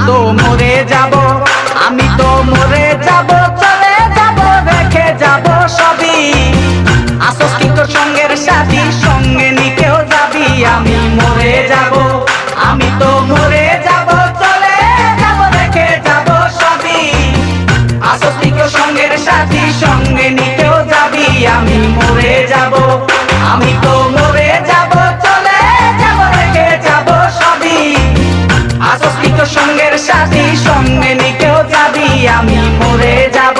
তো মরে যাব, আমি তো মরে যাব, চলে যাব, রেখে যাব সবই। আসস কি তোর সঙ্গের সাথী, সঙ্গে নিকেও যাবি। আমি মরে যাব, আমি তো মরে যাব, চলে যাব, রেখে যাব সবই। আসস কি তোর সঙ্গের সাথী, সঙ্গে নিকেও যাবি। আমি মরে যাব, আমি তো মরে যাব, চলে যাব, রেখে যাব সবই। আসস কি তোর সঙ্গের সাথী, সঙ্গে নিকেও যাবি। আমি মরে যাব।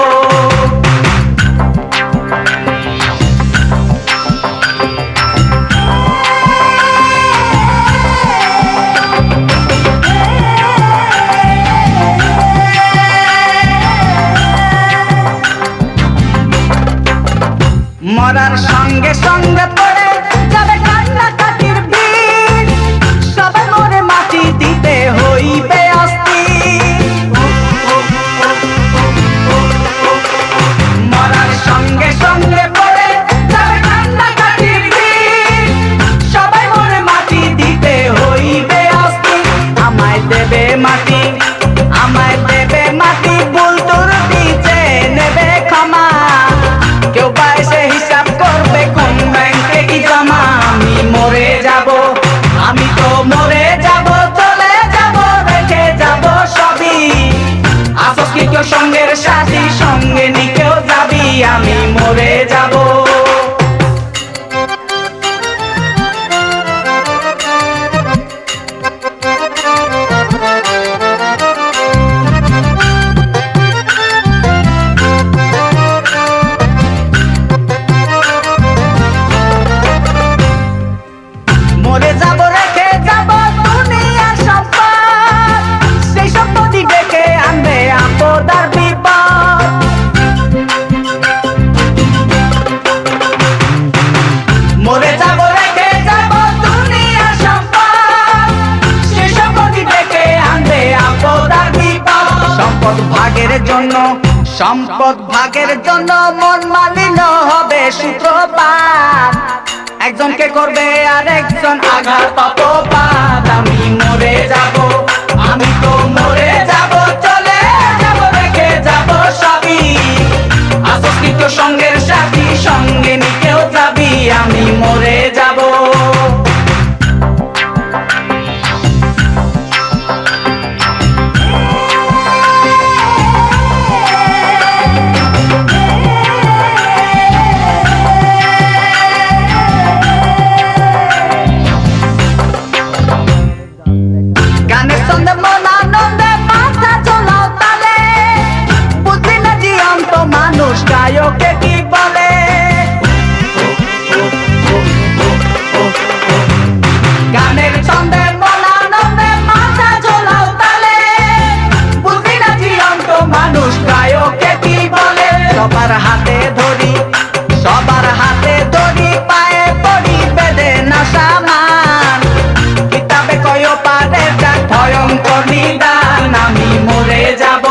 মরার সঙ্গে সঙ্গে পড়ে যাবে কান্নাকাটির ভিড়, সবাই মরে মাটি দিতে হইবে অস্থির। মরার সঙ্গে সঙ্গে পড়ে যাবে কান্নাকাটির ভিড়, সবাই মরে মাটি দিতে হইবে অস্থির। আমায় দেবে মাটি, আমায় দেবে মাটি, ভুল তোর দিতে নেবে ক্ষমা। কেউ বা এসে হিসাব করবে কোন ব্যাংকে কি জমা। আমি মরে যাব, আমি তো মরে যাব, চলে যাব, রেখে যাব সবই। আসস কি কেউ সঙ্গের সাথী, সঙ্গে নিকেও যাবি। আমি মরে যাব। মরে যাব, রেখে যাব দুনিয়ার সম্পদ, সেই সম্পত্তি ডেকে আনবে আপদ আর বিপদ। মরে যাব, রেখে যাব দুনিয়ার সম্পদ, সেই সম্পত্তি ডেকে আনবে আপদ আর বিপদ। সম্পদ ভাগের জন্য, সম্পদ ভাগের জন্য মন মালিন্য হবে সূত্রপাত। একজনকে করবে আর একজন আঘাত পাপপাত। আমি মরে যাব, আমি তো মরে যাব, চলে যাব, রেখে যাব সবই। আসস কি তোর সঙ্গের সাথী, সঙ্গে নিকেও যাবি। আমি মরে যাব। গানের ছন্দে মন আনন্দে মাথা চলাও তালে, বুঝলি না জীবন্ত মানুষ গায়কে কি বলে। গানের ছন্দে মন আনন্দে মাথা চলাও তালে, বুঝলি না জীবন্ত মানুষ গায়কে কি বলে। সবার হাতে ধরি, সবার হাতে ধরি, পায়ে পড়ি বেঁধে না সামান। কিতাবে কয় পারে যাক ভয়ঙ্কর নিদান। আমি মরে যাব,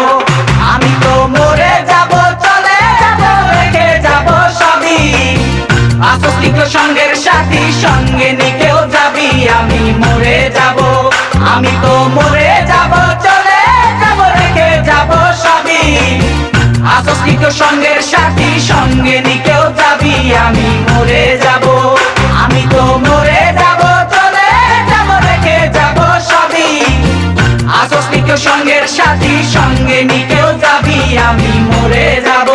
আমি তো মরে যাব, চলে যাব, রেখে যাব সবই। আসস কি তোর সঙ্গের সাথী, সঙ্গে নিকেও যাবি। আমি মরে যাব, আমি তো মরে যাব, চলে যাব, রেখে যাব সবই। আসস কি তোর সঙ্গের সাথী, সঙ্গে নিকেও যাবি। আমি মরে যাব, আমি তো মরে যাব, চলে যাব, রেখে যাব সবই। আসস কি তোর সঙ্গের সাথী, সঙ্গে নিকেও যাবি। আমি মরে যাব।